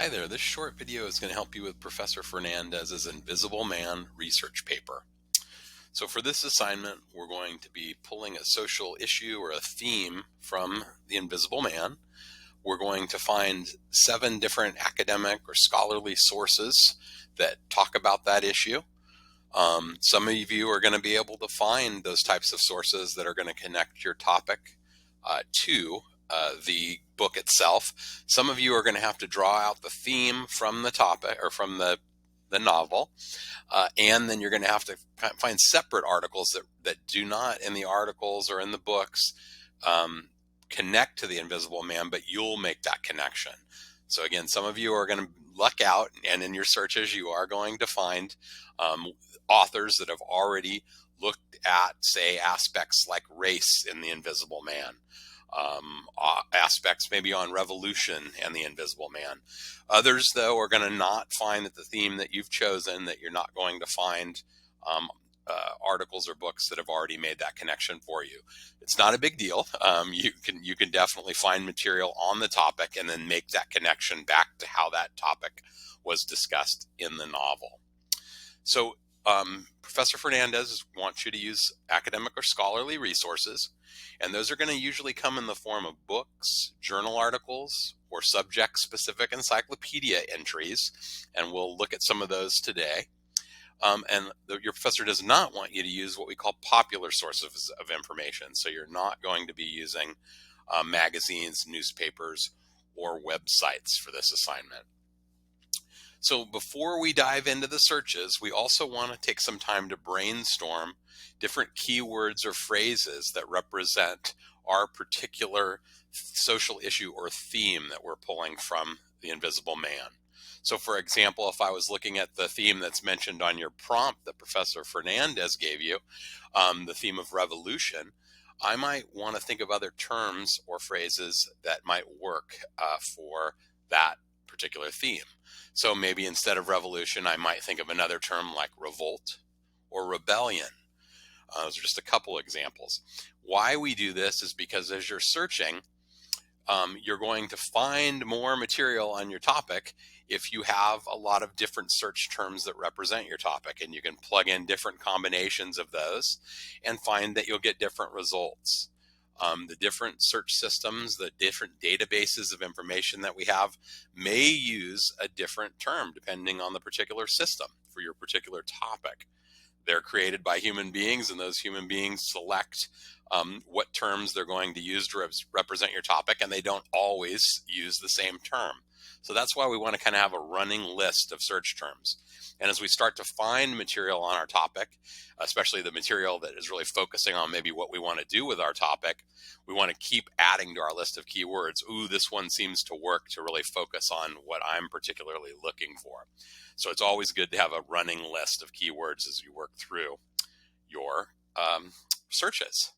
Hi there, this short video is going to help you with Professor Fernandez's Invisible Man research paper. So for this assignment, we're going to be pulling a social issue or a theme from the Invisible Man. We're going to find 7 different academic or scholarly sources that talk about that issue. Some of you are going to be able to find those types of sources that are going to connect your topic to the book itself. Some of you are going to have to draw out the theme from the topic or from the novel, and then you're going to have to find separate articles that do not in the articles or in the books connect to the Invisible Man, but you'll make that connection. So again, some of you are going to luck out, and in your searches you are going to find authors that have already looked at, say, aspects like race in the Invisible Man. Aspects maybe on revolution and the Invisible Man. Others, though, are going to not find that the theme that you've chosen, that you're not going to find articles or books that have already made that connection for you. It's not a big deal. You can definitely find material on the topic and then make that connection back to how that topic was discussed in the novel. So Professor Fernandez wants you to use academic or scholarly resources, and those are going to usually come in the form of books, journal articles, or subject-specific encyclopedia entries, and we'll look at some of those today. Your professor does not want you to use what we call popular sources of information, so you're not going to be using magazines, newspapers, or websites for this assignment. So before we dive into the searches, we also want to take some time to brainstorm different keywords or phrases that represent our particular social issue or theme that we're pulling from the Invisible Man. So for example, if I was looking at the theme that's mentioned on your prompt that Professor Fernandez gave you, the theme of revolution, I might want to think of other terms or phrases that might work for that particular theme. So maybe instead of revolution, I might think of another term like revolt or rebellion. Those are just a couple examples. Why we do this is because as you're searching, you're going to find more material on your topic if you have a lot of different search terms that represent your topic, and you can plug in different combinations of those and find that you'll get different results. The different search systems, the different databases of information that we have may use a different term depending on the particular system for your particular topic. They're created by human beings, and those human beings select what terms they're going to use to represent your topic, and they don't always use the same term. So that's why we want to kind of have a running list of search terms. And as we start to find material on our topic, especially the material that is really focusing on maybe what we want to do with our topic, we want to keep adding to our list of keywords. Ooh, this one seems to work to really focus on what I'm particularly looking for. So it's always good to have a running list of keywords as you work through your searches.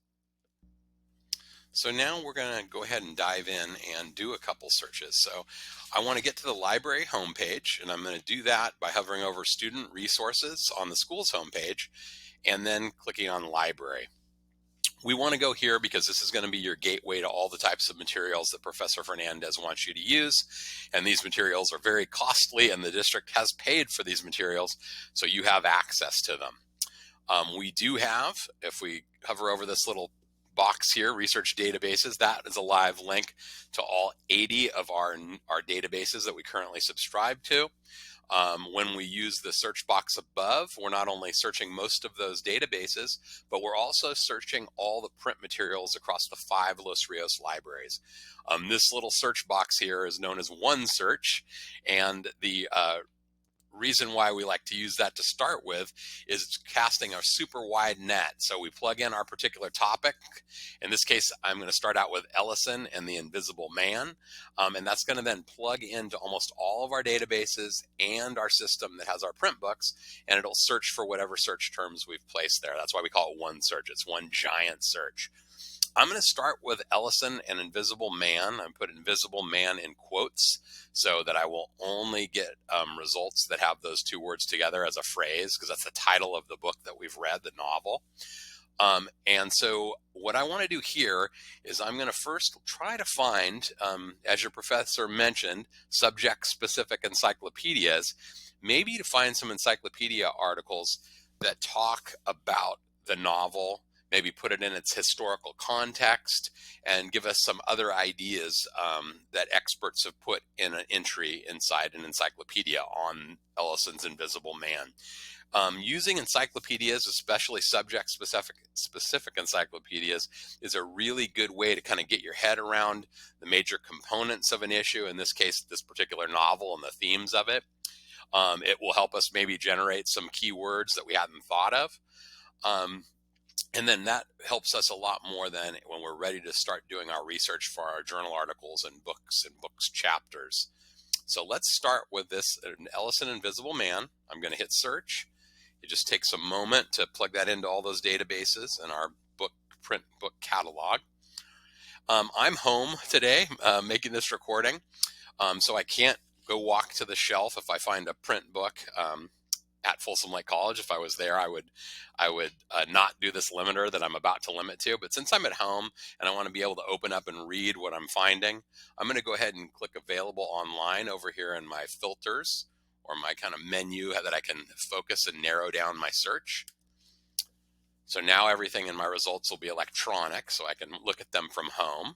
So now we're going to go ahead and dive in and do a couple searches. So I want to get to the library homepage, and I'm going to do that by hovering over Student Resources on the school's homepage and then clicking on Library. We want to go here because this is going to be your gateway to all the types of materials that Professor Fernandez wants you to use. And these materials are very costly, and the district has paid for these materials, so you have access to them. We do have, if we hover over this little box here, research databases, that is a live link to all 80 of our databases that we currently subscribe to. When we use the search box above, we're not only searching most of those databases, but we're also searching all the print materials across the 5 Los Rios libraries. This little search box here is known as OneSearch, and the reason why we like to use that to start with is it's casting a super wide net. So we plug in our particular topic. In this case, I'm going to start out with Ellison and the Invisible Man. And that's going to then plug into almost all of our databases and our system that has our print books, and it'll search for whatever search terms we've placed there. That's why we call it OneSearch. It's one giant search. I'm going to start with Ellison and Invisible Man. I put Invisible Man in quotes so that I will only get results that have those 2 words together as a phrase, because that's the title of the book that we've read, the novel. And so what I want to do here is I'm going to first try to find, as your professor mentioned, subject-specific encyclopedias, maybe to find some encyclopedia articles that talk about the novel, maybe put it in its historical context, and give us some other ideas that experts have put in an entry inside an encyclopedia on Ellison's Invisible Man. Using encyclopedias, especially subject-specific encyclopedias, is a really good way to kind of get your head around the major components of an issue, in this case, this particular novel and the themes of it. It will help us maybe generate some keywords that we hadn't thought of. And then that helps us a lot more than when we're ready to start doing our research for our journal articles and books chapters. So let's start with this Ellison Invisible Man. I'm going to hit search. It just takes a moment to plug that into all those databases in our print book catalog. I'm home today making this recording, so I can't go walk to the shelf if I find a print book at Folsom Lake College. If I was there, I would not do this limiter that I'm about to limit to. But since I'm at home and I want to be able to open up and read what I'm finding, I'm going to go ahead and click Available Online over here in my filters, or my kind of menu that I can focus and narrow down my search. So now everything in my results will be electronic, so I can look at them from home.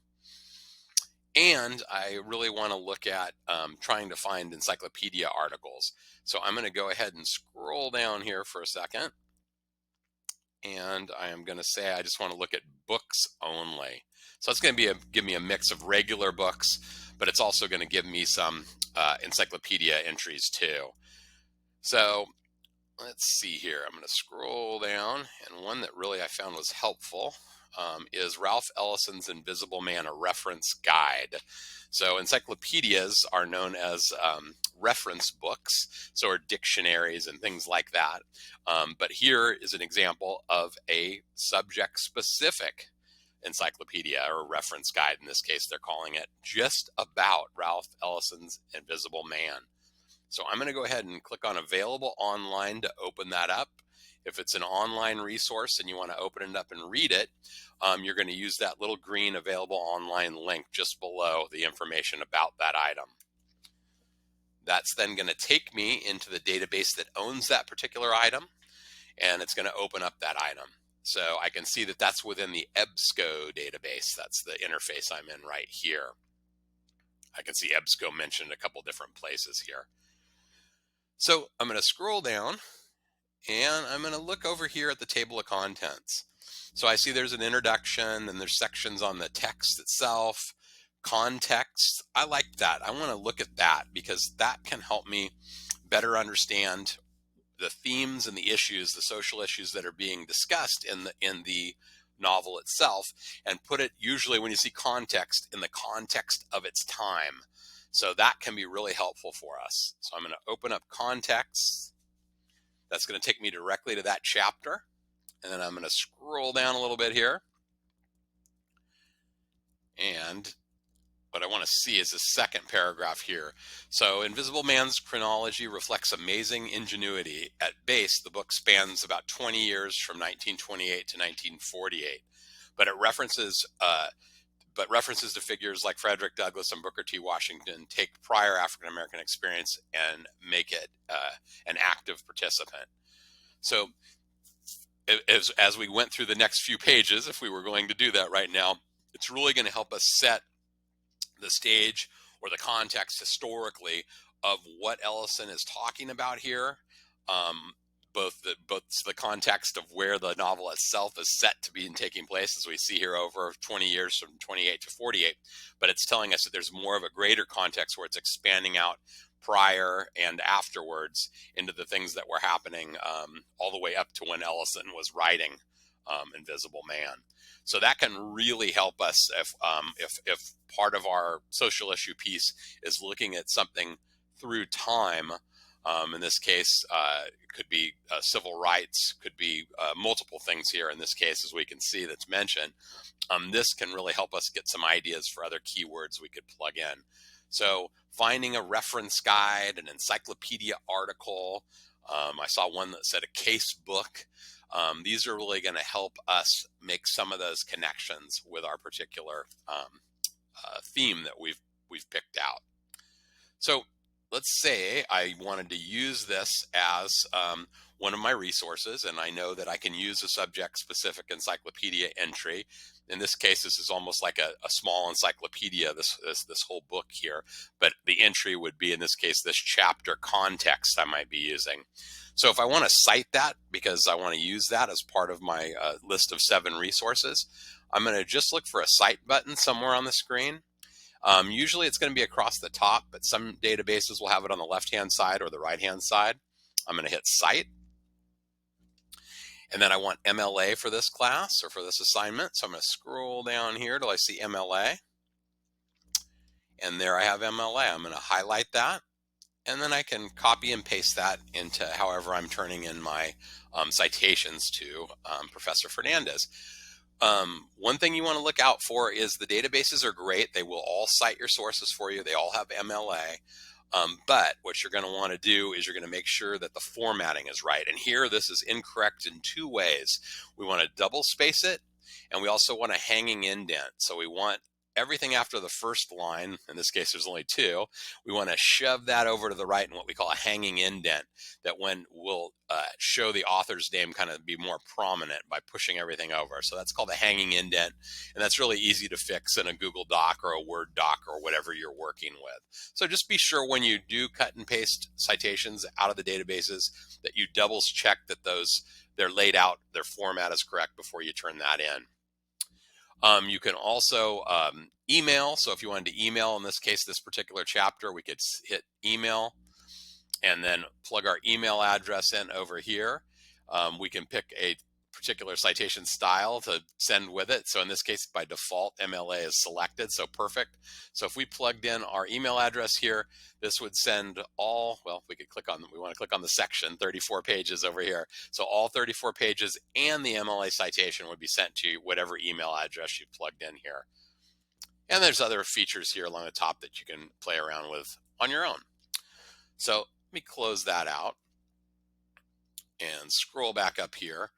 And I really want to look at trying to find encyclopedia articles. So I'm going to go ahead and scroll down here for a second. And I am going to say I just want to look at books only. So it's going to give me a mix of regular books, but it's also going to give me some encyclopedia entries too. So let's see here. I'm going to scroll down, and one that really I found was helpful is Ralph Ellison's Invisible Man, a reference guide. So encyclopedias are known as reference books, so are dictionaries and things like that. But here is an example of a subject-specific encyclopedia, or reference guide. In this case, they're calling it, just about Ralph Ellison's Invisible Man. So I'm going to go ahead and click on Available Online to open that up. If it's an online resource and you want to open it up and read it, you're going to use that little green Available Online link just below the information about that item. That's then going to take me into the database that owns that particular item, and it's going to open up that item. So I can see that that's within the EBSCO database. That's the interface I'm in right here. I can see EBSCO mentioned a couple different places here. So I'm going to scroll down, and I'm going to look over here at the table of contents. So I see there's an introduction, and there's sections on the text itself, context. I like that. I want to look at that because that can help me better understand the themes and the issues, the social issues that are being discussed in the novel itself, and put it, usually when you see context, in the context of its time. So that can be really helpful for us. So I'm going to open up context. That's going to take me directly to that chapter. And then I'm going to scroll down a little bit here. And what I want to see is the second paragraph here. So Invisible Man's chronology reflects amazing ingenuity. At base, the book spans about 20 years from 1928 to 1948. But references to figures like Frederick Douglass and Booker T. Washington take prior African-American experience and make it an active participant. So as we went through the next few pages, if we were going to do that right now, it's really going to help us set the stage or the context historically of what Ellison is talking about here. Both the context of where the novel itself is set to be taking place, as we see here over 20 years from 28 to 48, but it's telling us that there's more of a greater context where it's expanding out prior and afterwards into the things that were happening all the way up to when Ellison was writing Invisible Man. So that can really help us if part of our social issue piece is looking at something through time. In this case, it could be civil rights, could be multiple things here in this case, as we can see that's mentioned. This can really help us get some ideas for other keywords we could plug in. So finding a reference guide, an encyclopedia article. I saw one that said a case book. These are really going to help us make some of those connections with our particular theme that we've picked out. So let's say I wanted to use this as one of my resources, and I know that I can use a subject-specific encyclopedia entry. In this case, this is almost like a small encyclopedia, this whole book here, but the entry would be, in this case, this chapter context I might be using. So if I want to cite that, because I want to use that as part of my list of 7 resources, I'm going to just look for a cite button somewhere on the screen. Usually it's going to be across the top, but some databases will have it on the left-hand side or the right-hand side. I'm going to hit Cite. And then I want MLA for this class or for this assignment. So I'm going to scroll down here till I see MLA. And there I have MLA. I'm going to highlight that. And then I can copy and paste that into however I'm turning in my citations to Professor Fernandez. One thing you want to look out for is the databases are great. They will all cite your sources for you. They all have MLA. But what you're going to want to do is you're going to make sure that the formatting is right. And here, this is incorrect in 2 ways. We want to double space it, and we also want a hanging indent. So we want everything after the first line, in this case there's only 2, we want to shove that over to the right in what we call a hanging indent, that when we'll show the author's name kind of be more prominent by pushing everything over. So that's called a hanging indent, and that's really easy to fix in a Google Doc or a Word doc or whatever you're working with. So just be sure when you do cut and paste citations out of the databases that you double check that they're laid out, their format is correct before you turn that in. You can also email. So if you wanted to email, in this case, this particular chapter, we could hit email and then plug our email address in over here. We can pick a particular citation style to send with it. So in this case, by default, MLA is selected, so perfect. So if we plugged in our email address here, this would send all, well, we want to click on the section, 34 pages over here. So all 34 pages and the MLA citation would be sent to whatever email address you plugged in here. And there's other features here along the top that you can play around with on your own. So let me close that out and scroll back up here.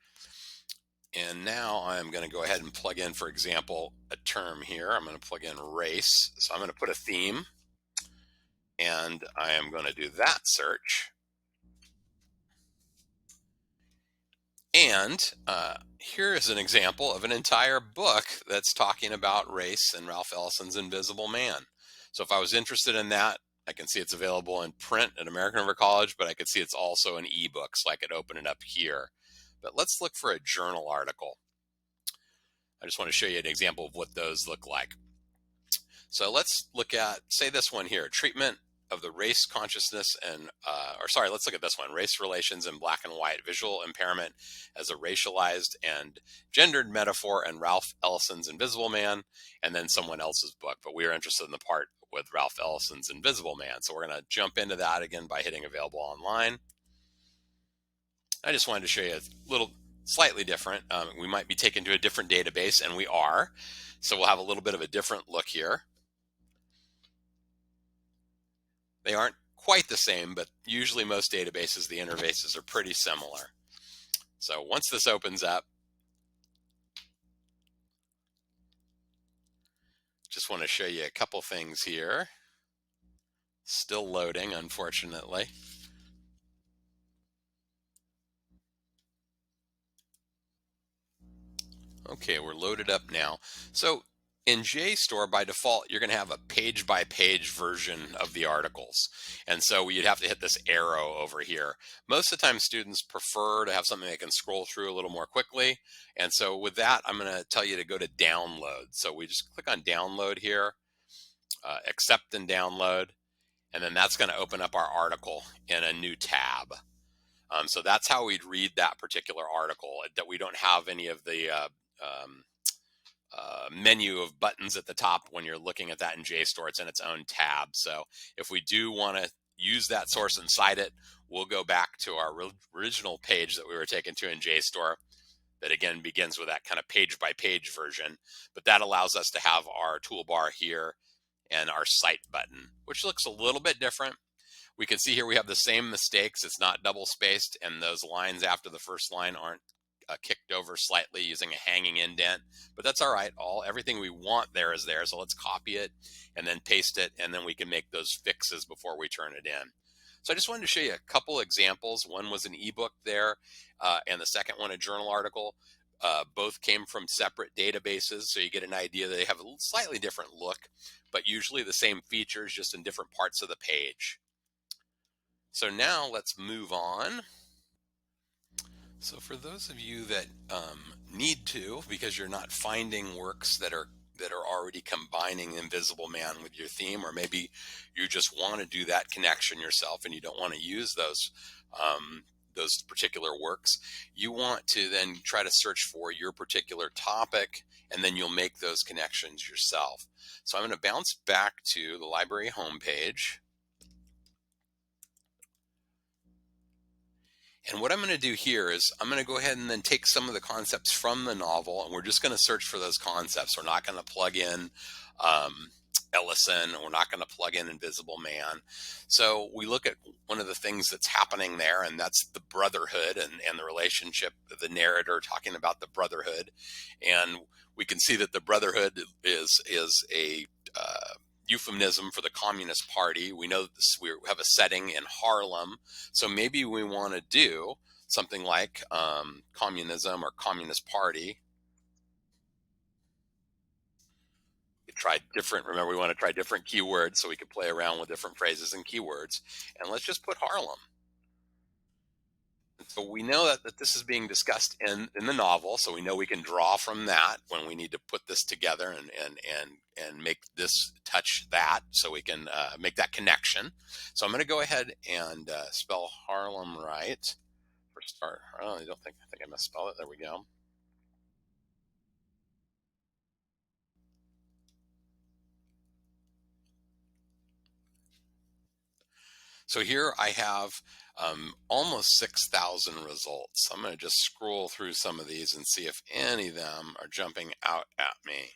And now I'm going to go ahead and plug in, for example, a term here. I'm going to plug in race. So I'm going to put a theme, and I am going to do that search. And here is an example of an entire book that's talking about race and Ralph Ellison's Invisible Man. So if I was interested in that, I can see it's available in print at American River College, but I could see it's also in ebooks, so I could open it up here. But let's look for a journal article. I just want to show you an example of what those look like. So let's look at, say, this one here, treatment of the race consciousness and, let's look at this one, race relations in black and white, visual impairment as a racialized and gendered metaphor, and Ralph Ellison's Invisible Man, and then someone else's book. But we are interested in the part with Ralph Ellison's Invisible Man. So we're going to jump into that again by hitting available online. I just wanted to show you a little slightly different. We might be taken to a different database, and we are. So we'll have a little bit of a different look here. They aren't quite the same, but usually most databases, the interfaces are pretty similar. So once this opens up, just want to show you a couple things here. Still loading, unfortunately. Okay, we're loaded up now. So in JSTOR, by default, you're going to have a page-by-page version of the articles. And so you'd have to hit this arrow over here. Most of the time, students prefer to have something they can scroll through a little more quickly. And so with that, I'm going to tell you to go to download. So we just click on download here, accept and download, and then that's going to open up our article in a new tab. So that's how we'd read that particular article, that we don't have any of the menu of buttons at the top when you're looking at that in JSTOR. It's in its own tab. So if we do want to use that source and cite it, we'll go back to our original page that we were taken to in JSTOR that again begins with that kind of page-by-page version. But that allows us to have our toolbar here and our cite button, which looks a little bit different. We can see here we have the same mistakes. It's not double spaced, and those lines after the first line aren't kicked over slightly using a hanging indent, but that's all right. Everything we want there is there. So let's copy it and then paste it, and then we can make those fixes before we turn it in. So I just wanted to show you a couple examples. One was an ebook there, and the second one a journal article. Both came from separate databases, so you get an idea that they have a slightly different look, but usually the same features, just in different parts of the page. So now let's move on. So for those of you that need to, because you're not finding works that are already combining Invisible Man with your theme, or maybe you just want to do that connection yourself and you don't want to use those particular works, you want to then try to search for your particular topic, and then you'll make those connections yourself. So I'm going to bounce back to the library homepage. And what I'm going to do here is I'm going to go ahead and then take some of the concepts from the novel, and we're just going to search for those concepts. We're not going to plug in Ellison, and we're not going to plug in Invisible Man. So we look at one of the things that's happening there, and that's the brotherhood and the relationship, the narrator talking about the brotherhood. And we can see that the brotherhood is a euphemism for the Communist Party. We know this, we have a setting in Harlem, so maybe we want to do something like communism or Communist Party. Remember, we want to try different keywords so we can play around with different phrases and keywords. And let's just put Harlem. So we know that this is being discussed in the novel, so we know we can draw from that when we need to put this together and make this touch that, so we can make that connection. So I'm going to go ahead and spell Harlem right for start. Oh, I think I misspelled it. There we go. So here I have almost 6,000 results. I'm going to just scroll through some of these and see if any of them are jumping out at me.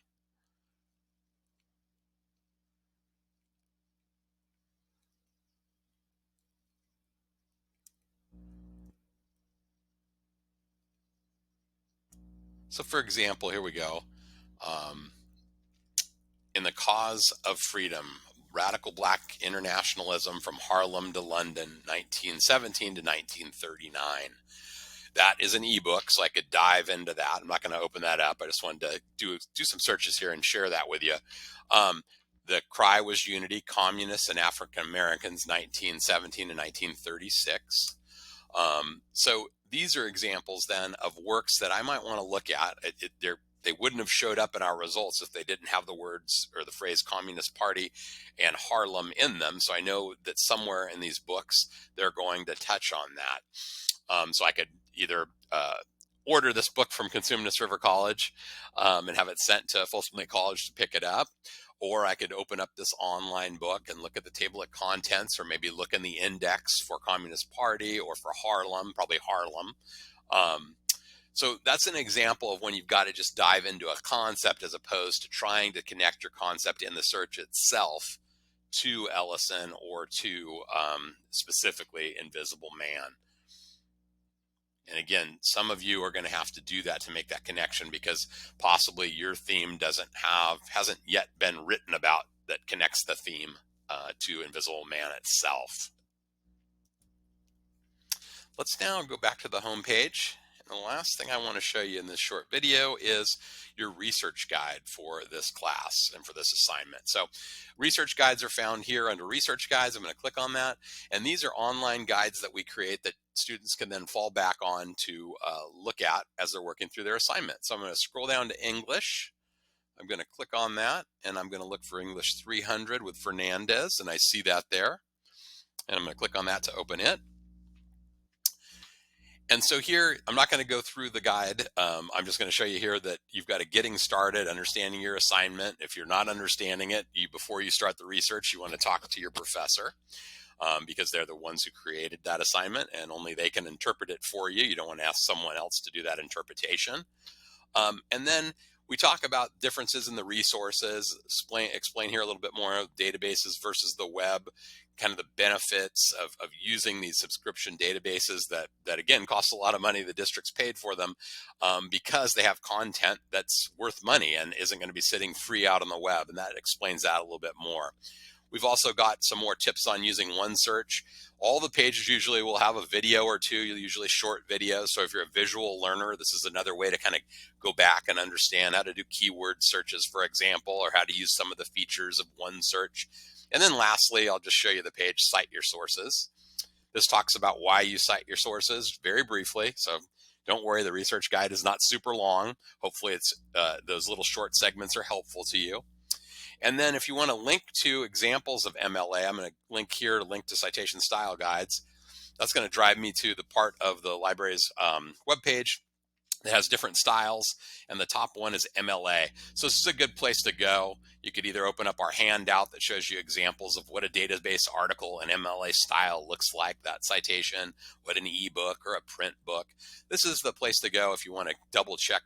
So for example, here we go. In the Cause of Freedom, Radical Black Internationalism from Harlem to London, 1917 to 1939. That is an ebook, so I could dive into that. I'm not going to open that up. I just wanted to do some searches here and share that with you. The cry was unity, communists and African Americans, 1917 to 1936. So these are examples then of works that I might want to look at. They wouldn't have showed up in our results if they didn't have the words or the phrase Communist Party and Harlem in them. So I know that somewhere in these books, they're going to touch on that. So I could either order this book from Consumnes River College and have it sent to Folsom Lake College to pick it up. Or I could open up this online book and look at the table of contents, or maybe look in the index for Communist Party or for Harlem, probably Harlem. So that's an example of when you've got to just dive into a concept as opposed to trying to connect your concept in the search itself to Ellison or to specifically Invisible Man. And again, some of you are going to have to do that to make that connection, because possibly your theme hasn't yet been written about that connects the theme to Invisible Man itself. Let's now go back to the home page. And the last thing I want to show you in this short video is your research guide for this class and for this assignment. So research guides are found here under research guides. I'm going to click on that. And these are online guides that we create that students can then fall back on to look at as they're working through their assignment. So I'm going to scroll down to English. I'm going to click on that, and I'm going to look for English 300 with Fernandez, and I see that there. And I'm going to click on that to open it. And so here, I'm not going to go through the guide. I'm just going to show you here that you've got a getting started, understanding your assignment. If you're not understanding it, before you start the research, you want to talk to your professor because they're the ones who created that assignment, and only they can interpret it for you. You don't want to ask someone else to do that interpretation. And then We talk about differences in the resources, explain here a little bit more of databases versus the web, kind of the benefits of using these subscription databases that again cost a lot of money. The district's paid for them because they have content that's worth money and isn't going to be sitting free out on the web, and that explains that a little bit more. We've also got some more tips on using OneSearch. All the pages usually will have a video or two, usually short videos. So if you're a visual learner, this is another way to kind of go back and understand how to do keyword searches, for example, or how to use some of the features of OneSearch. And then lastly, I'll just show you the page, Cite Your Sources. This talks about why you cite your sources very briefly. So don't worry, the research guide is not super long. Hopefully those little short segments are helpful to you. And then if you want to link to examples of MLA, I'm going to link here to link to citation style guides. That's going to drive me to the part of the library's webpage that has different styles, and the top one is MLA. So this is a good place to go. You could either open up our handout that shows you examples of what a database article in MLA style looks like, that citation, what an ebook or a print book. This is the place to go if you want to double check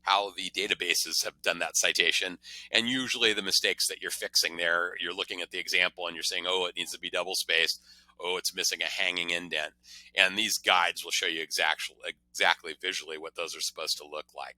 how the databases have done that citation. And usually the mistakes that you're fixing there, you're looking at the example and you're saying, oh, it needs to be double spaced. Oh, it's missing a hanging indent. And these guides will show you exactly visually what those are supposed to look like.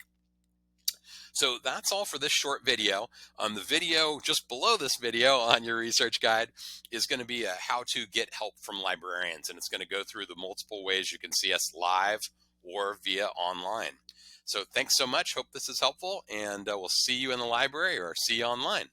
So that's all for this short video. The video just below this video on your research guide is going to be a how to get help from librarians. And it's going to go through the multiple ways you can see us live or via online. So thanks so much. Hope this is helpful. And we'll see you in the library or see you online.